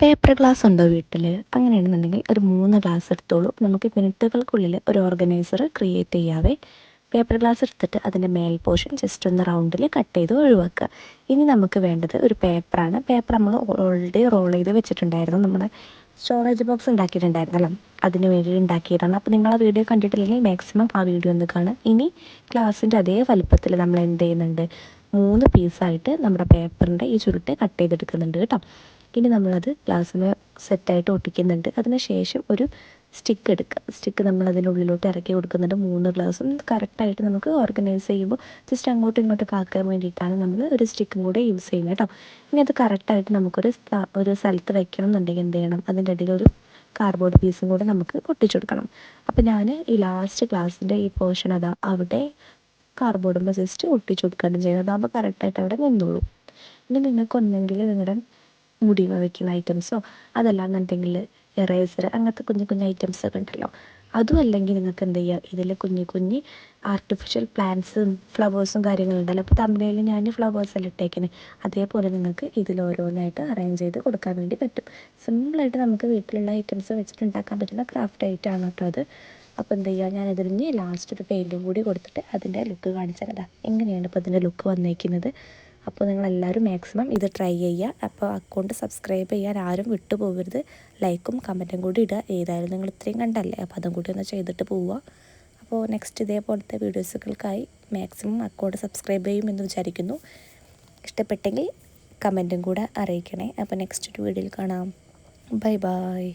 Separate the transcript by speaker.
Speaker 1: Paper glass ഉണ്ടോ വീട്ടിൽ? അങ്ങനെയാണെന്നുണ്ടെങ്കിൽ ഒരു 3 ഗ്ലാസ് എടുത്തോളൂ. നമുക്ക് മിനിറ്റുകൾക്കുള്ളിൽ ഒരു ഓർഗനൈസർ ക്രിയേറ്റ് ചെയ്യാവേ. പേപ്പർ ഗ്ലാസ് എടുത്തിട്ട് അതിൻ്റെ മേൽ പോർഷൻ ജസ്റ്റ് ഒന്ന് റൗണ്ടിൽ കട്ട് ചെയ്ത് ഒഴിവാക്കുക. ഇനി നമുക്ക് വേണ്ടത് ഒരു പേപ്പറാണ്. പേപ്പർ നമ്മൾ ഓൾറെഡി റോൾ ചെയ്ത് വെച്ചിട്ടുണ്ടായിരുന്നു. നമ്മുടെ സ്റ്റോറേജ് ബോക്സ് ഉണ്ടാക്കിയിട്ടുണ്ടായിരുന്നല്ലോ, അതിന് വേണ്ടി ഉണ്ടാക്കിയതാണ്. അപ്പോൾ നിങ്ങൾ ആ വീഡിയോ കണ്ടിട്ടില്ലെങ്കിൽ മാക്സിമം ആ വീഡിയോ ഒന്ന് കാണുക. ഇനി ഗ്ലാസിൻ്റെ അതേ വലുപ്പത്തിൽ നമ്മൾ എന്ത് ചെയ്യുന്നുണ്ട്, 3 പീസായിട്ട് നമ്മുടെ പേപ്പറിൻ്റെ ഈ ചുരുട്ട് കട്ട് ചെയ്തെടുക്കുന്നുണ്ട് കേട്ടോ. ഇനി നമ്മളത് ഗ്ലാസ്സിന് സെറ്റായിട്ട് ഒട്ടിക്കുന്നുണ്ട്. അതിന് ശേഷം ഒരു സ്റ്റിക്ക് എടുക്കുക. സ്റ്റിക്ക് നമ്മൾ അതിൻ്റെ ഉള്ളിലോട്ട് ഇറക്കി കൊടുക്കുന്നുണ്ട്. 3 ഗ്ലാസും കറക്റ്റായിട്ട് നമുക്ക് ഓർഗനൈസ് ചെയ്യുമ്പോൾ ജസ്റ്റ് അങ്ങോട്ടും ഇങ്ങോട്ടും ആക്കാൻ വേണ്ടിയിട്ടാണ് നമ്മൾ ഒരു സ്റ്റിക്കും കൂടെ യൂസ് ചെയ്യുന്നത് കേട്ടോ. ഇനി അത് കറക്റ്റായിട്ട് നമുക്കൊരു ഒരു സ്ഥലത്ത് വെക്കണം എന്നുണ്ടെങ്കിൽ എന്ത് ചെയ്യണം, അതിൻ്റെ ഇടയിൽ ഒരു കാർഡ്ബോർഡ് പീസും കൂടെ നമുക്ക് ഒട്ടിച്ചു കൊടുക്കണം. അപ്പോൾ ഞാൻ ഈ ലാസ്റ്റ് ഗ്ലാസിൻ്റെ ഈ പോർഷൻ അതാ അവിടെ കാർഡ്ബോർഡുമ്പോൾ ജസ്റ്റ് ഒട്ടിച്ചു കൊടുക്കുകയാണ് ചെയ്യുന്നത്. അതാകുമ്പോൾ കറക്റ്റായിട്ട് അവിടെ നിന്നോളൂ. ഇനി നിങ്ങൾക്ക് ഒന്നെങ്കിൽ നിങ്ങളുടെ മുടി വയ്ക്കുന്ന ഐറ്റംസോ അതല്ലാന്നുണ്ടെങ്കിൽ എറേസർ അങ്ങനത്തെ കുഞ്ഞു കുഞ്ഞു ഐറ്റംസ് ഒക്കെ ഉണ്ടല്ലോ, അതും അല്ലെങ്കിൽ നിങ്ങൾക്ക് എന്ത് ചെയ്യുക, ഇതിൽ കുഞ്ഞു കുഞ്ഞ് ആർട്ടിഫിഷ്യൽ പ്ലാന്റ്സും ഫ്ലവേഴ്സും കാര്യങ്ങളുണ്ടല്ലോ. അപ്പോൾ തമിഴിൽ ഞാൻ ഫ്ലവേഴ്സെല്ലാം ഇട്ടേക്കിന്, അതേപോലെ നിങ്ങൾക്ക് ഇതിൽ ഓരോന്നായിട്ട് അറേഞ്ച് ചെയ്ത് കൊടുക്കാൻ വേണ്ടി പറ്റും. സിമ്പിളായിട്ട് നമുക്ക് വീട്ടിലുള്ള ഐറ്റംസ് വെച്ചിട്ട് ഉണ്ടാക്കാൻ പറ്റുന്ന ക്രാഫ്റ്റ് ഐറ്റമാണ് കേട്ടോ അത്. അപ്പോൾ എന്ത് ചെയ്യുക, ഞാൻ ഇതിന് ലാസ്റ്റ് ഒരു പെയിൻറ്റും കൂടി കൊടുത്തിട്ട് അതിൻ്റെ ലുക്ക് കാണിച്ചതാ. എങ്ങനെയാണ് ഇപ്പോൾ അതിൻ്റെ ലുക്ക് വന്നേക്കുന്നത്. അപ്പോൾ നിങ്ങളെല്ലാവരും മാക്സിമം ഇത് ട്രൈ ചെയ്യുക. അപ്പോൾ അക്കൗണ്ട് സബ്സ്ക്രൈബ് ചെയ്യാൻ ആരും വിട്ടു പോകരുത്. ലൈക്കും കമൻറ്റും കൂടി ഇടുക. ഏതായാലും നിങ്ങൾ ഇത്രയും കണ്ടല്ലേ, അപ്പോൾ അതും കൂടി ഒന്ന് ചെയ്തിട്ട് പോവുക. അപ്പോൾ നെക്സ്റ്റ് ഇതേപോലത്തെ വീഡിയോസുകൾക്കായി മാക്സിമം അക്കൗണ്ട് സബ്സ്ക്രൈബ് ചെയ്യുമെന്ന് വിചാരിക്കുന്നു. ഇഷ്ടപ്പെട്ടെങ്കിൽ കമൻറ്റും കൂടെ അറിയിക്കണേ. അപ്പോൾ നെക്സ്റ്റ് ഒരു വീഡിയോയിൽ കാണാം. Bye bye.